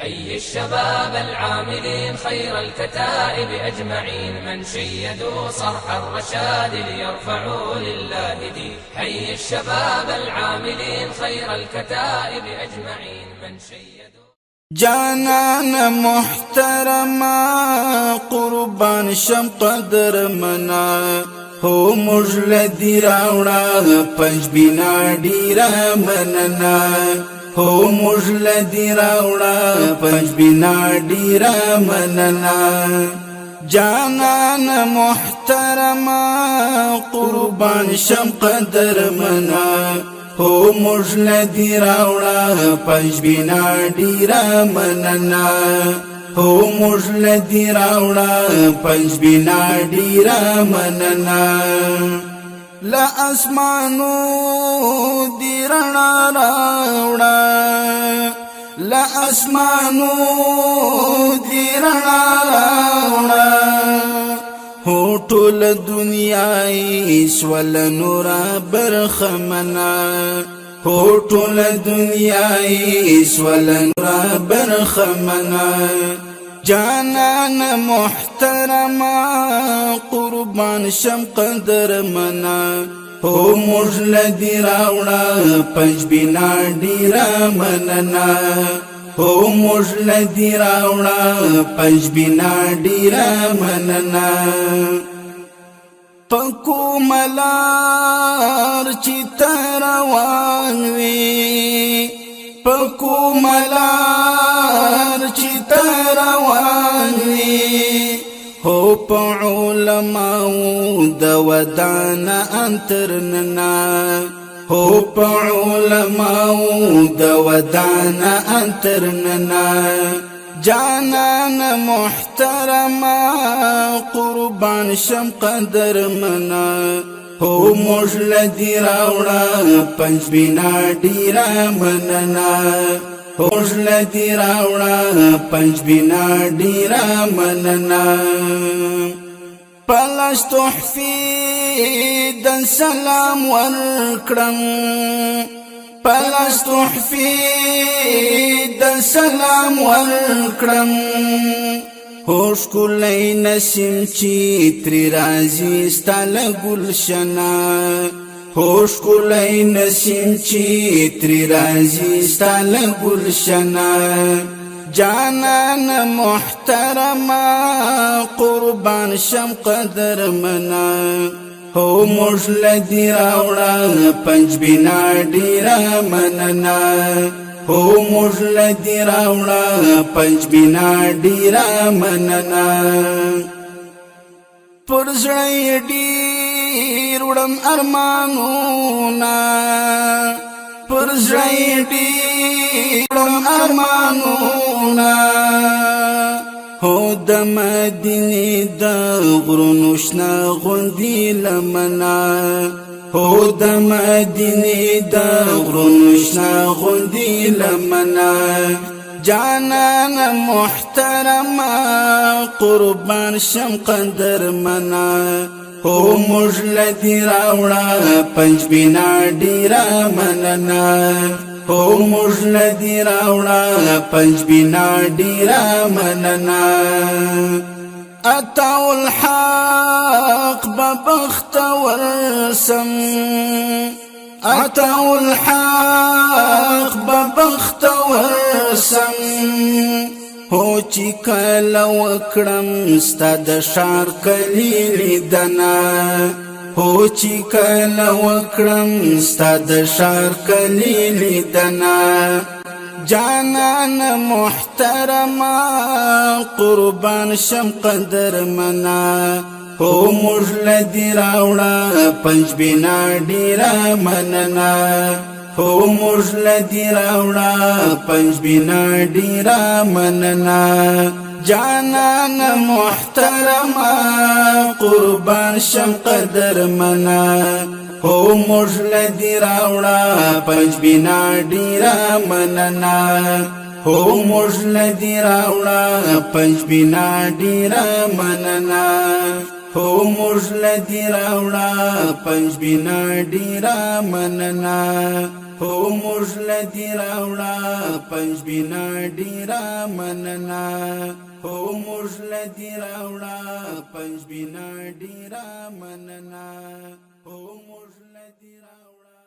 حي الشباب العاملين خير الكتائب أجمعين من شيدوا صرح الرشاد ليرفعوا لله دين. حي الشباب العاملين خير الكتائب أجمعين من شيدوا. جانانا محترما قربان شم قدر منا هو مجلدی راوڑا پنج بینا ڈیرا مننا هو مجلدی راوڑا پنج بینا ڈیرا مننا جانانا محترما قربان شم قدر منا هو مجلدی راوڑا پنج بینا ڈیرا مننا هو مجلدی راوڑا پنج بینا ڈیرا مننا لا اسمانو دی رنا راوڑا لا اسمانو دی رنا راوڑا هو ټول دنیای سول نورا برخمنا هو ټول دنیای سول نورا برخمنا جانانا محترما قربان شم قدر منا هو مجلدی راوڑا پنج بینا ڈیرا مننا هو مجلدی راوڑا پنج بینا ڈیرا مننا پکو ملار چی تروان وی پکو ملار چی تروان وی هو پا علماء دودان انترننا هو پا علماء دودان انترننا جانانا محترما قربان شم قدر منا هو مجلدی راوڑا پنج بینا ڈیرا مننا هو مجلدی راوڑا پنج بینا ڈیرا مننا پلاش تحفی دن سلام ورکرم پلاش تحفی دن سلام ورکرم ہوش کلی نسیم چی تری رازی ستال گلشنا ہوش کلی نسیم چی تری رازی ستال گلشنا جانانا محترما قربان شم قدر منا هو مجلدی راوڑا پنج بینا ڈیرا مننا هو مجلدی راوڑا پنج بینا ڈیرا مننا پرزڑی ڈیر وڑم ارمانونا پرزڑی ڈیر وڑم ارمانونا هو د مدینه د غرونشنا غوندی لمنا هو د مدینه د غرونشنا غوندی لمنا جانانا محترما قربان شم قدر منا هو مجلدی راوڑا پنج بینا ڈیرا مننا هو مجلدی راوڑا پنج بینا ڈیرا مننا اتاو الحق ببخت ورسم اتاو الحق ببخت ورسم هو چی کلا وکڑم ستا د شار کلیلی دنا هو چی کلا وکڑم ستا د شار کلیلی دنا جانانا محترما قربان شم قدر منا هو مجلدی راوڑا پنج بینا ڈیرا مننا هو مجلدی راوڑا پنج بینا ڈیرا مننا جانانا محترما قربان شم قدر منا هو مجلدی راوڑا پنج بینا ڈیرا مننا هو مجلدی راوڑا پنج بینا ڈیرا مننا هو مجلدی راوڑا پنج بینا ڈیرا مننا هو موږ لدی راوړه پنځ بنا ډیره مننه هو موږ لدی راوړه پنځ بنا ډیره مننه هو موږ لدی راوړه